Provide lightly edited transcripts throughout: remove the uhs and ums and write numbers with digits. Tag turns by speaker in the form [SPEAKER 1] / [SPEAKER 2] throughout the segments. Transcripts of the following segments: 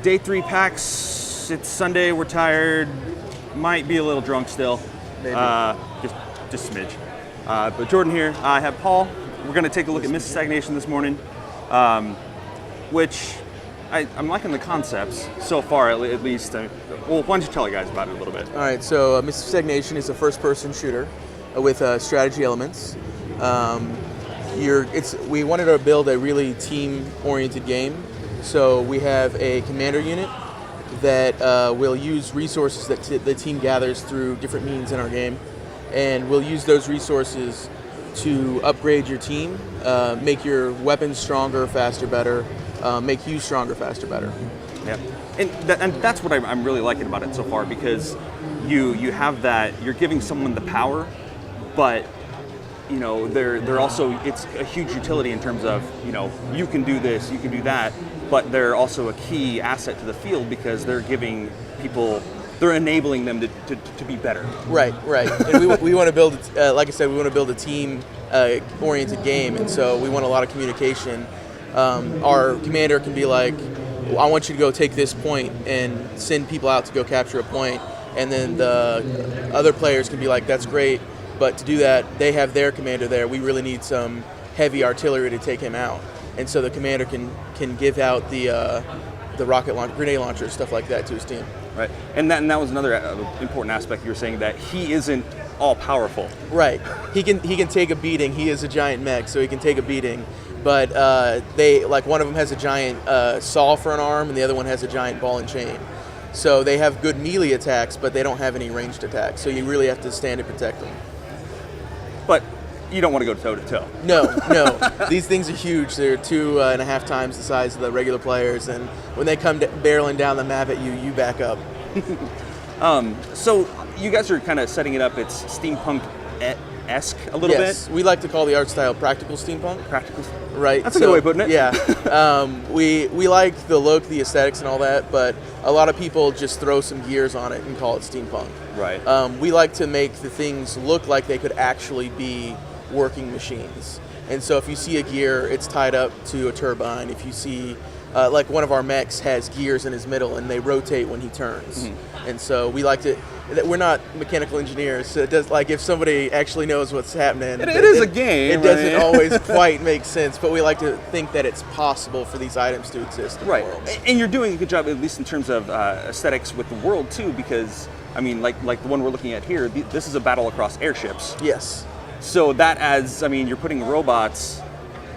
[SPEAKER 1] Day 3 PAX. It's Sunday. We're tired. Might be a little drunk still.
[SPEAKER 2] Maybe.
[SPEAKER 1] Just a smidge. But Jordan here. I have Paul. We're going to take a look at Mrs. Stagnation this morning, which I'm liking the concepts so far, at least. Well, why don't you tell you guys about it a little bit?
[SPEAKER 2] All right, so Mrs. Stagnation is a first-person shooter with strategy elements. We wanted to build a really team-oriented game, so we have a commander unit that will use resources that the team gathers through different means in our game, and we'll use those resources to upgrade your team, make your weapons stronger, faster, better, make you stronger, faster, better.
[SPEAKER 1] Yeah, and that's what I'm really liking about it so far, because you have that, you're giving someone the power, but you know they're also, it's a huge utility in terms of, you know, you can do this, you can do that, but they're also a key asset to the field because they're giving people, they're enabling them to be better.
[SPEAKER 2] Right. And we want to build, like I said, we want to build a team-oriented game, and so we want a lot of communication. Our commander can be like, I want you to go take this point and send people out to go capture a point, and then the other players can be like, that's great, but to do that, they have their commander there. We really need some heavy artillery to take him out. And so the commander can give out the rocket launch, grenade launchers, stuff like that to his team.
[SPEAKER 1] Right, and that was another important aspect. You were saying that he isn't all powerful.
[SPEAKER 2] Right, he can take a beating. He is a giant mech, so he can take a beating. But one of them has a giant saw for an arm, and the other one has a giant ball and chain. So they have good melee attacks, but they don't have any ranged attacks. So you really have to stand and protect them.
[SPEAKER 1] But you don't want to go toe to toe.
[SPEAKER 2] No. These things are huge. They're 2.5 times the size of the regular players, and when they come barreling down the map at you, you back up.
[SPEAKER 1] So you guys are kind of setting it up. It's steampunk-esque a little bit.
[SPEAKER 2] Yes, we like to call the art style practical steampunk.
[SPEAKER 1] Practical.
[SPEAKER 2] Right.
[SPEAKER 1] That's a good way of putting it.
[SPEAKER 2] Yeah. We like the look, the aesthetics, and all that, but a lot of people just throw some gears on it and call it steampunk.
[SPEAKER 1] Right.
[SPEAKER 2] We like to make the things look like they could actually be working machines. And so if you see a gear, it's tied up to a turbine. If you see, like one of our mechs has gears in his middle and they rotate when he turns. Mm-hmm. And so we like to, we're not mechanical engineers, so it does, like, if somebody actually knows what's happening.
[SPEAKER 1] It is a game.
[SPEAKER 2] It doesn't always quite make sense, but we like to think that it's possible for these items to exist in the world.
[SPEAKER 1] And you're doing a good job, at least in terms of aesthetics with the world too, because I mean, like the one we're looking at here, this is a battle across airships.
[SPEAKER 2] Yes.
[SPEAKER 1] So that adds, I mean, you're putting robots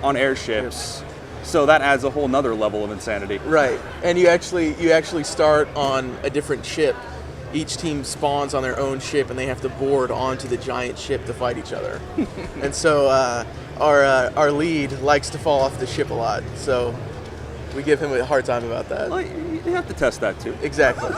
[SPEAKER 1] on airships, so that adds a whole nother level of insanity.
[SPEAKER 2] Right, and you actually start on a different ship. Each team spawns on their own ship, and they have to board onto the giant ship to fight each other. And so our lead likes to fall off the ship a lot, so we give him a hard time about that.
[SPEAKER 1] Well, you have to test that too.
[SPEAKER 2] Exactly.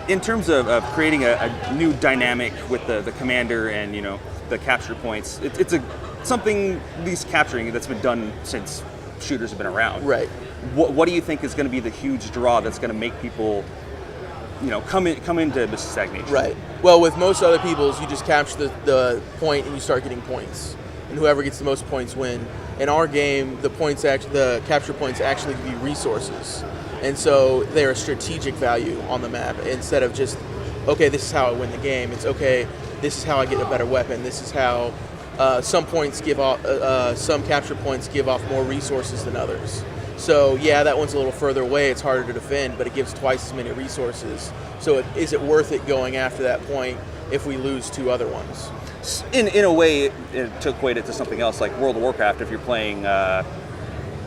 [SPEAKER 1] In terms of creating a new dynamic with the commander and, you know, the capture points, it's something, at least capturing, that's been done since shooters have been around.
[SPEAKER 2] Right.
[SPEAKER 1] What do you think is going to be the huge draw that's going to make people, you know, come into Mrs. Stagnation?
[SPEAKER 2] Right. Well, with most other people's, you just capture the point and you start getting points, and whoever gets the most points win. In our game, the capture points actually give you resources. And so they're a strategic value on the map instead of just, okay, this is how I win the game. It's okay, this is how I get a better weapon. This is how some capture points give off more resources than others. So yeah, that one's a little further away. It's harder to defend, but it gives twice as many resources. So is it worth it going after that point if we lose 2 other ones?
[SPEAKER 1] In a way, to equate it to something else like World of Warcraft, if you're playing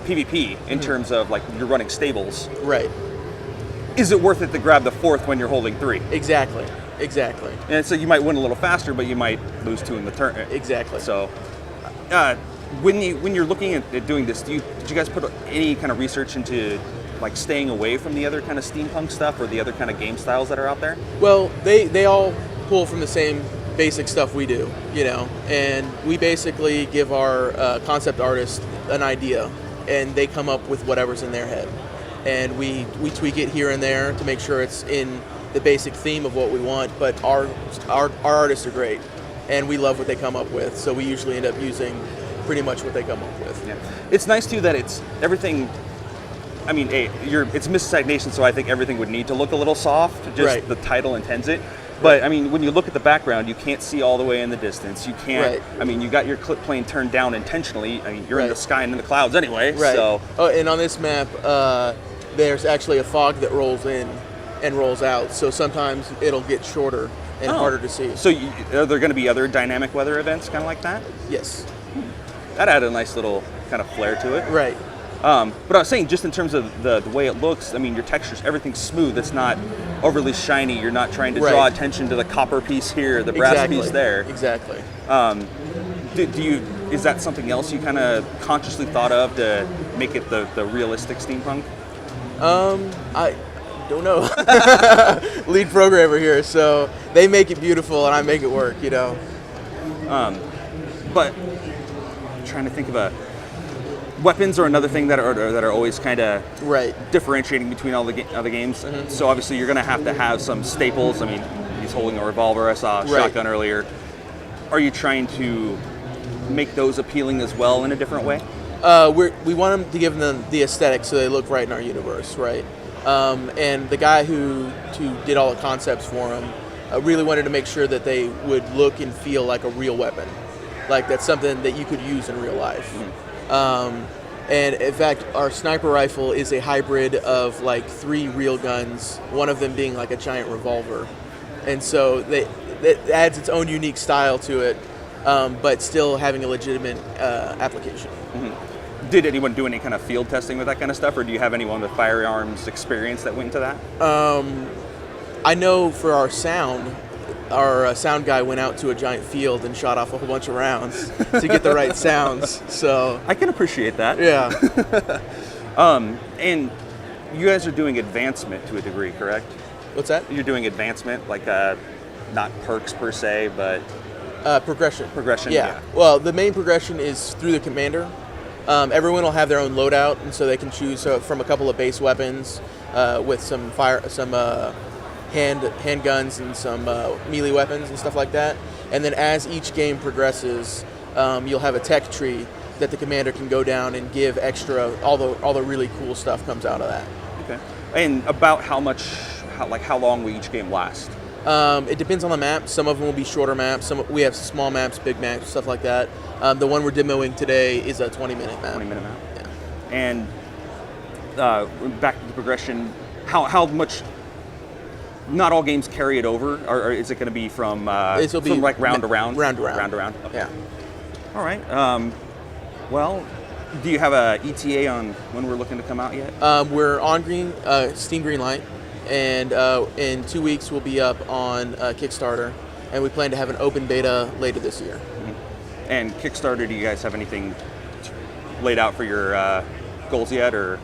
[SPEAKER 1] PvP in terms of, like, you're running stables.
[SPEAKER 2] Right.
[SPEAKER 1] Is it worth it to grab the 4th when you're holding 3?
[SPEAKER 2] Exactly.
[SPEAKER 1] And so you might win a little faster, but you might lose 2 in the turn.
[SPEAKER 2] Exactly.
[SPEAKER 1] So when you're looking at doing this, did you guys put any kind of research into, like, staying away from the other kind of steampunk stuff or the other kind of game styles that are out there?
[SPEAKER 2] Well, they all pull from the same basic stuff we do, you know, and we basically give our concept artists an idea, and they come up with whatever's in their head, and we tweak it here and there to make sure it's in the basic theme of what we want. But our artists are great, and we love what they come up with, so we usually end up using pretty much what they come up with.
[SPEAKER 1] Yeah. It's nice too that it's everything I mean, it's Miss Stagnation, so I think everything would need to look a little soft. Just
[SPEAKER 2] Right.
[SPEAKER 1] the title intends it. But I mean, when you look at the background, you can't see all the way in the distance. You can't.
[SPEAKER 2] Right.
[SPEAKER 1] I mean, you got your clip plane turned down intentionally. I mean, you're in the
[SPEAKER 2] Right.
[SPEAKER 1] sky and in the clouds anyway.
[SPEAKER 2] Right.
[SPEAKER 1] So
[SPEAKER 2] Oh, and on this map, there's actually a fog that rolls in and rolls out. So sometimes it'll get shorter and harder to see.
[SPEAKER 1] So are there going to be other dynamic weather events kind of like that?
[SPEAKER 2] Yes.
[SPEAKER 1] That added a nice little kind of flair to it.
[SPEAKER 2] Right.
[SPEAKER 1] But I was saying, just in terms of the way it looks, I mean, your textures, everything's smooth. It's not overly shiny. You're not trying to draw
[SPEAKER 2] Right.
[SPEAKER 1] attention to the copper piece here, the brass piece there.
[SPEAKER 2] Exactly.
[SPEAKER 1] Is that something else you kind of consciously thought of to make it the realistic steampunk?
[SPEAKER 2] I don't know. Lead programmer here, so they make it beautiful and I make it work, you know.
[SPEAKER 1] But I'm trying to think of weapons are another thing that are always kind of
[SPEAKER 2] Right.
[SPEAKER 1] differentiating between all the other games.
[SPEAKER 2] Mm-hmm.
[SPEAKER 1] So obviously you're going to have some staples. I mean, he's holding a revolver. I saw a shotgun earlier. Are you trying to make those appealing as well in a different way?
[SPEAKER 2] We want them to give them the aesthetic so they look right in our universe, right? And the guy who did all the concepts for them really wanted to make sure that they would look and feel like a real weapon, like that's something that you could use in real life. Mm-hmm. And in fact, our sniper rifle is a hybrid of like 3 real guns, one of them being like a giant revolver, and so it adds its own unique style to it, but still having a legitimate application.
[SPEAKER 1] Mm-hmm. Did anyone do any kind of field testing with that kind of stuff, or do you have anyone with firearms experience that went into that?
[SPEAKER 2] I know for our sound guy went out to a giant field and shot off a whole bunch of rounds to get the right sounds. So
[SPEAKER 1] I can appreciate that.
[SPEAKER 2] Yeah.
[SPEAKER 1] And you guys are doing advancement to a degree, correct?
[SPEAKER 2] What's that?
[SPEAKER 1] You're doing advancement, like not perks per se, but
[SPEAKER 2] Progression.
[SPEAKER 1] progression.
[SPEAKER 2] Yeah. Well, the main progression is through the commander. Everyone will have their own loadout, and so they can choose from a couple of base weapons with some handguns and some melee weapons and stuff like that. And then as each game progresses, you'll have a tech tree that the commander can go down and give extra. All the really cool stuff comes out of that.
[SPEAKER 1] Okay. And about how long will each game last?
[SPEAKER 2] It depends on the map. Some of them will be shorter maps. We have small maps, big maps, stuff like that. The one we're demoing today is a 20-minute map.
[SPEAKER 1] 20-minute map.
[SPEAKER 2] Yeah.
[SPEAKER 1] And back to the progression, how much? Not all games carry it over, or is it going to be from round to round?
[SPEAKER 2] Round to round.
[SPEAKER 1] Round to round. Okay.
[SPEAKER 2] Yeah.
[SPEAKER 1] All right. Well, do you have a ETA on when we're looking to come out yet?
[SPEAKER 2] We're on Steam Greenlight, and in 2 weeks we'll be up on Kickstarter, and we plan to have an open beta later this year.
[SPEAKER 1] Mm-hmm. And Kickstarter, do you guys have anything laid out for your goals yet, or?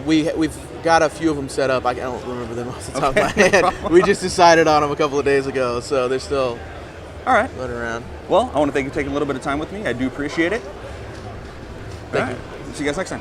[SPEAKER 2] We've got a few of them set up. I don't remember them off the top of my head. We just decided on them a couple of days ago, so they're still running around.
[SPEAKER 1] Well, I want to thank you for taking a little bit of time with me. I do appreciate it.
[SPEAKER 2] Thank you.
[SPEAKER 1] See you guys next time.